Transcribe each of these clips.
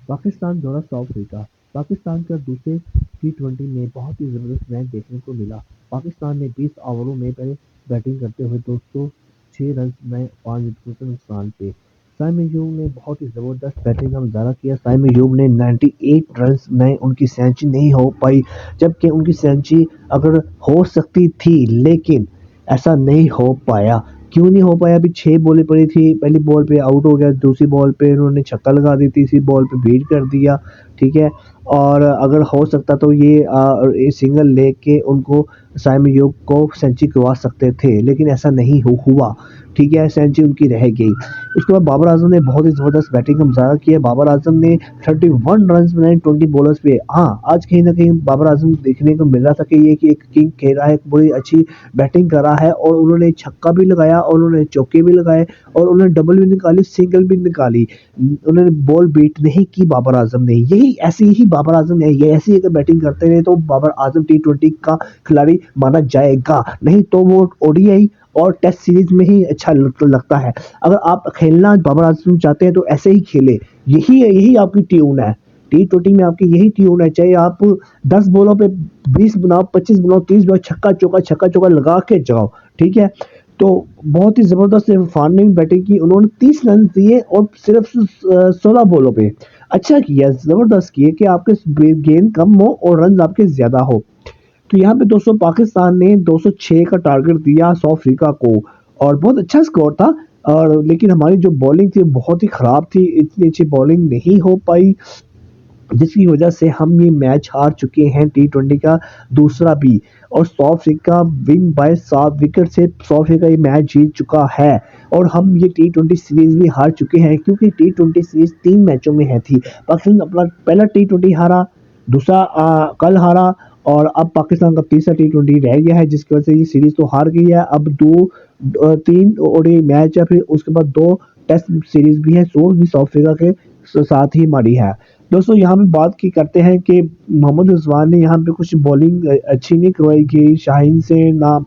پاکستان دورہ South Africa. Pakistan کا دوسرے ٹی20 میں بہت ہی زبردست میچ دیکھنے کو ملا۔ پاکستان نے 20 اووروں میں پہلے بیٹنگ کرتے ہوئے 206 رنز میں 5 وکٹوں کے نقصان پہ سائم ایوب نے بہت ہی زبردست بیٹنگ کا مظاہرہ کیا۔ سائم ایوب نے 98 رنز میں ان کی سینچری نہیں ہو پائی، جبکہ ان کی سینچری اگر ہو سکتی تھی لیکن ایسا نہیں ہو پایا۔ کیوں نہیں ہو پایا؟ ابھی 6 بالیں پڑی تھی، پہلی بال پہ آؤٹ ہو گیا، دوسری بال پہ انہوں نے چھکا لگا دی، تیسری بال پہ بیٹ کر دیا، ٹھیک ہے۔ اور اگر ہو سکتا تو یہ سنگل لے کے ان کو سائم ایوب کو سینچری کروا سکتے تھے، لیکن ایسا نہیں ہوا، ٹھیک ہے، سینچری ان کی رہ گئی۔ اس کے بعد بابر اعظم نے بہت ہی زبردست بیٹنگ کا مظاہرہ کیا۔ بابر اعظم نے 31 رنز بنائے 20 بالرز پہ۔ ہاں، آج کہیں نہ کہیں بابر اعظم دیکھنے کو مل رہا تھا کہ یہ کہ ایک کنگ کھیل رہا ہے، ایک بڑی اچھی بیٹنگ کر رہا ہے، اور انہوں نے چھکا بھی لگایا اور انہوں نے چوکے بھی لگائے اور انہوں نے ڈبل بھی نکالی، سنگل بھی نکالی، انہوں نے بال بیٹ نہیں کی بابر اعظم نے۔ ایسی ہی بابر اعظم نے یہ ایسی اگر بیٹنگ کرتے رہے تو بابر اعظم ٹی20 کا کھلاڑی مانا جائے گا، نہیں تو وہ او ڈی آئی اور ٹیسٹ سیریز میں ہی اچھا لگتا ہے۔ اگر آپ کھیلنا بابر اعظم چاہتے ہیں تو ایسے ہی کھیلے، یہی آپ کی ٹیون ہے، ٹی20 میں آپ کی یہی ٹیون ہے، چاہے آپ 10 بالوں پہ 20 بناؤ، 25 بناؤ، 30 بناؤ، چھکا چوکا لگا کے جاؤ، ٹھیک ہے۔ تو بہت ہی زبردست عرفان نے بھی بیٹنگ کی، انہوں نے 30 رن دیے اور صرف 16 بالوں پہ، اچھا کیا، زبردست کیے کہ آپ کے گیند کم ہو اور رنز آپ کے زیادہ ہو۔ تو یہاں پہ دوستوں پاکستان نے 206 کا ٹارگٹ دیا ساؤتھ افریقہ کو، اور بہت اچھا سکور تھا، اور لیکن ہماری جو بالنگ تھی بہت ہی خراب تھی، اتنی اچھی بالنگ نہیں ہو پائی، جس کی وجہ سے ہم یہ میچ ہار چکے ہیں ٹی20 کا دوسرا بھی، اور South Africa one by 7 wicket سے ساؤتھ افریقہ یہ میچ جیت چکا ہے، اور ہم یہ ٹی20 سیریز بھی ہار چکے ہیں، کیونکہ ٹی20 سیریز 3 میچوں میں ہے تھی۔ پاکستان اپنا پہلا ٹی20 ہارا، دوسرا کل ہارا، اور اب پاکستان کا تیسرا ٹی20 رہ گیا ہے، جس کی وجہ سے یہ سیریز تو ہار گئی ہے۔ اب 3 او ڈی میچ ہے، پھر اس کے بعد 2 ٹیسٹ سیریز بھی ہے، سو بھی ساؤتھ افریقہ کے ساتھ ہی ہماری ہے۔ دوستو یہاں پہ بات کی کرتے ہیں کہ محمد رضوان نے یہاں پہ کچھ بالنگ اچھی نہیں کروائی گئی، شاہین سے نہ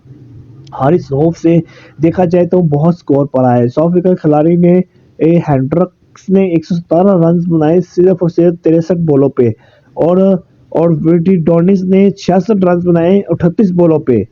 حارث روف سے، دیکھا جائے تو بہت سکور پڑا ہے۔ ساؤتھ افریقہ کے کھلاڑی نے ہینڈرکس نے 117 رنز بنائے صرف اور صرف 63 بالوں پہ، اور ویٹی ڈونس نے 66 رنز بنائے 38 بالوں پہ،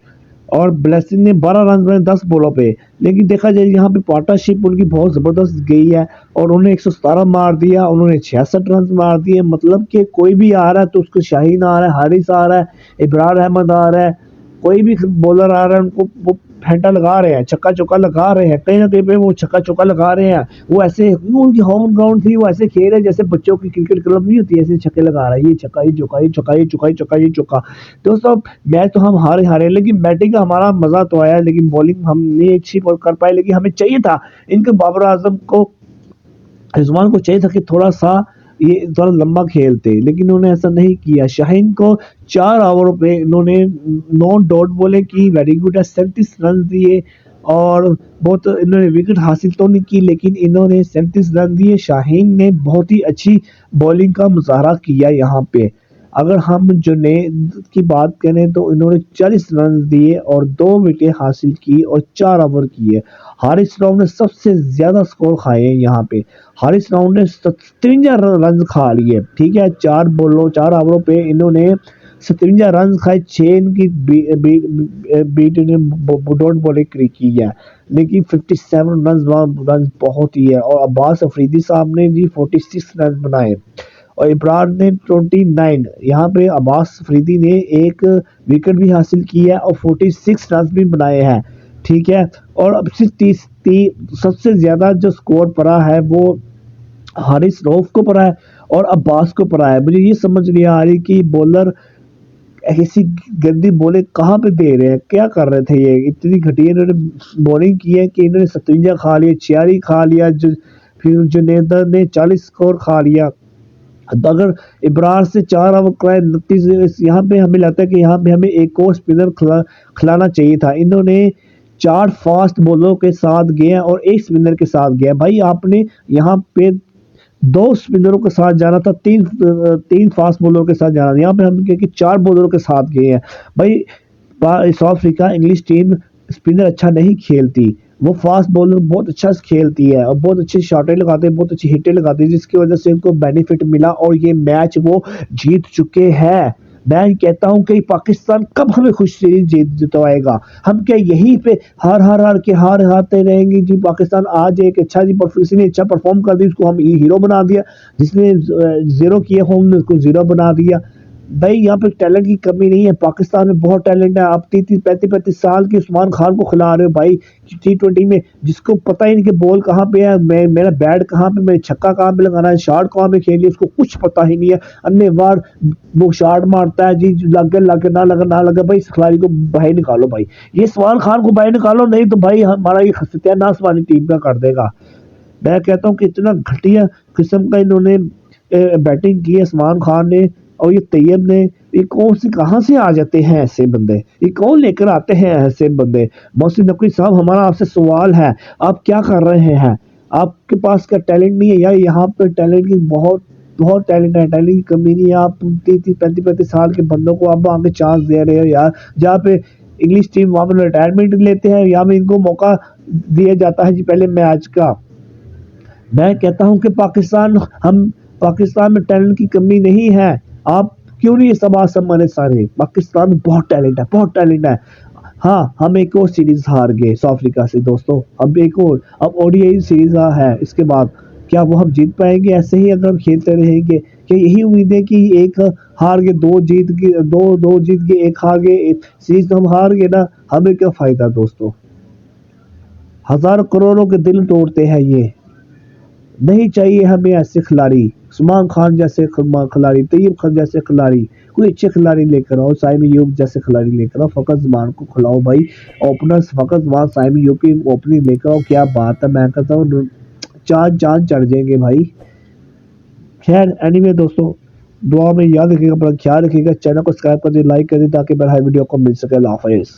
اور بلیسنگ نے 12 رنز بنائے 10 بالوں پہ، لیکن دیکھا جائے یہاں پہ پارٹنرشپ ان کی بہت زبردست گئی ہے، اور انہوں نے 117 مار دیا، انہوں نے 66 رنز مار دیے، مطلب کہ کوئی بھی آ رہا ہے تو اس کو شاہین آ رہا ہے، حارث آ رہا ہے، ابرار احمد آ رہا ہے، کوئی بھی بولر آ رہا ہے ان کو وہ پھینٹا لگا رہے ہیں، چھکا چوکا لگا رہے ہیں، کہیں نہ کہیں پہ وہ چھکا چوکا لگا رہے ہیں، وہ ایسے ان کی ہوم گراؤنڈ تھی، وہ ایسے کھیل رہے جیسے بچوں کی کرکٹ کلب نہیں ہوتی، ایسے چھکے لگا رہا ہے، یہ چھکا، یہ چوکا، یہ چھکا، یہ چوکا، یہ چھکا، یہ چوکا۔ دوستو میچ تو ہم ہارے، لیکن بیٹنگ کا ہمارا مزہ تو آیا، لیکن بالنگ ہم نہیں اچھی کر پائے، لیکن ہمیں چاہیے تھا ان کے بابر اعظم کو، رضوان کو چاہیے تھا کہ تھوڑا سا یہ تھوڑا لمبا کھیلتے، لیکن انہوں نے ایسا نہیں کیا۔ شاہین کو 4 اووروں پہ انہوں نے 9 ڈاٹ بولیں کی، ویری گڈ ہے، 37 رن دیے، اور بہت انہوں نے وکٹ حاصل تو نہیں کی، لیکن انہوں نے 37 رن دیے۔ شاہین نے بہت ہی اچھی بالنگ کا مظاہرہ کیا یہاں پہ۔ اگر ہم جنید کی بات کریں تو انہوں نے 40 رن دیے اور 2 وکٹیں حاصل کی اور 4 اوور کیے۔ حارث راؤ نے سب سے زیادہ سکور کھائے ہیں یہاں پہ، حارث راؤ نے 57 رن کھا لیے، ٹھیک ہے، 4 اووروں پہ انہوں نے 57 رن کھائے، 6 ان کی بیٹ نے ڈاٹ بالنگ کی ہے، لیکن 57 رن بہت ہی ہے۔ اور عباس افریدی صاحب نے جی 46 رن بنائے، اور ابرار نے 29، یہاں پہ عباس افریدی نے ایک وکٹ بھی حاصل کی ہے اور 46 رن بھی بنائے ہیں، ٹھیک ہے۔ اور اب سب سے زیادہ جو سکور پڑا ہے وہ حارث روف کو پڑا ہے اور عباس کو پڑا ہے۔ مجھے یہ سمجھ نہیں آ رہی کہ بولر ایسی گندی بولیں کہاں پہ دے رہے ہیں، کیا کر رہے تھے، یہ اتنی گھٹیا انہوں نے بولنگ کی ہے کہ انہوں نے 57 کھا لیا، 46 کھا لیا، پھر جنید نے 40 سکور کھا لیا۔ اگر ابرار سے 4 اوور کرائے 29، یہاں پہ ہمیں لگتا ہے کہ یہاں پہ ہمیں ایک اور اسپنر کھلانا چاہیے تھا۔ انہوں نے 4 فاسٹ بولروں کے ساتھ گئے اور ایک اسپنر کے ساتھ گیا، بھائی آپ نے یہاں پہ 2 اسپنروں کے ساتھ جانا تھا، 3 فاسٹ بولروں کے ساتھ جانا تھا، یہاں پہ ہم کہ 4 بولروں کے ساتھ گئے ہیں۔ بھائی South Africa English team spinner اچھا نہیں کھیلتی، وہ فاسٹ بولر بہت اچھا کھیلتی ہے اور بہت اچھی شاٹیں لگاتے ہیں، بہت اچھی ہٹیں لگاتی ہے، جس کی وجہ سے ان کو بینیفٹ ملا اور یہ میچ وہ جیت چکے ہیں۔ میں کہتا ہوں کہ پاکستان کب ہمیں خوش سیریز جتوائے گا؟ ہم کیا یہیں پہ ہار کے ہارتے رہیں گے؟ جی پاکستان آج ایک اچھا جی کسی نے اچھا پرفارم کر دیا، اس کو ہم ہیرو بنا دیا، جس نے زیرو کیا ہو ہم نے اس کو زیرو بنا دیا۔ بھائی یہاں پہ ٹیلنٹ کی کمی نہیں ہے، پاکستان میں بہت ٹیلنٹ ہے۔ آپ 35 سال کے عثمان خان کو کھلا رہے ہو بھائی T20 میں، جس کو پتہ ہی نہیں کہ بال کہاں پہ ہے، میرا بیٹ کہاں پہ، میرا چھکا کہاں پہ لگانا ہے، شاٹ کہاں پہ کھیلنی ہے، اس کو کچھ پتہ ہی نہیں ہے۔ انے وار وہ شاٹ مارتا ہے جی، لگے نہ لگے بھائی اس کھلاڑی کو باہر نکالو بھائی، یہ عثمان خان کو باہر نکالو، نہیں تو بھائی ہمارا یہ ستیہ ناش والی ٹیم کا کر دے گا۔ میں کہتا ہوں کہ اتنا گھٹیا قسم کا انہوں نے بیٹنگ کی ہے عثمان خان نے اور یہ طیب نے، یہ کون سی کہاں سے آ جاتے ہیں ایسے بندے، یہ کون لے کر آتے ہیں ایسے بندے؟ محسن نقوی صاحب ہمارا آپ سے سوال ہے، آپ کیا کر رہے ہیں؟ آپ کے پاس کیا ٹیلنٹ نہیں ہے؟ یا یہاں پہ ٹیلنٹ کی بہت ٹیلنٹ ہے، ٹیلنٹ کی کمی نہیں ہے۔ آپ 35 سال کے بندوں کو آپ آگے چانس دے رہے ہو یار، جہاں پہ انگلش ٹیم وہاں پہ ریٹائرمنٹ لیتے ہیں، یہاں پہ ان کو موقع دیا جاتا ہے جی پہلے میچ کا۔ میں کہتا ہوں کہ پاکستان میں ٹیلنٹ کی کمی نہیں ہے، آپ کیوں نہیں یہ سب سمجھے؟ سارے پاکستان میں بہت ٹیلنٹ ہے، بہت ٹیلنٹ ہے۔ ہاں ہم ایک اور سیریز ہار گئے ساؤتھ افریقہ سے دوستوں، اب او ڈی آئی سیریز ہے، اس کے بعد کیا وہ ہم جیت پائیں گے ایسے ہی اگر ہم کھیلتے رہیں گے؟ کہ یہی امید ہے کہ ایک ہار گئے دو جیت گئے ایک ہار گئے سیریز تو ہم ہار گئے نا، ہمیں کیا فائدہ دوستوں؟ ہزار کروڑوں کے دل توڑتے ہیں یہ، نہیں چاہیے ہمیں ایسے کھلاڑی، عثمان خان جیسے کھلاڑی، طیب خان جیسے کھلاڑی، کوئی اچھے کھلاڑی لے کر آؤ، سائم ایوب جیسے کھلاڑی لے کر آؤ، فقط زمان کو کھلاؤ بھائی، اوپنر فقط زمان سائم ایوب کی اوپننگ لے کر آؤ، کیا بات ہے! میں کہتا ہوں چاند چڑھ جائیں گے بھائی۔ خیر اینی وے دوستوں، دعا میں یاد رکھیے گا، اپنا خیال رکھیے گا، چینل کو سبسکرائب کر دیں، لائک کر دیں تاکہ ہر ویڈیو کو مل سکے۔ اللہ حافظ۔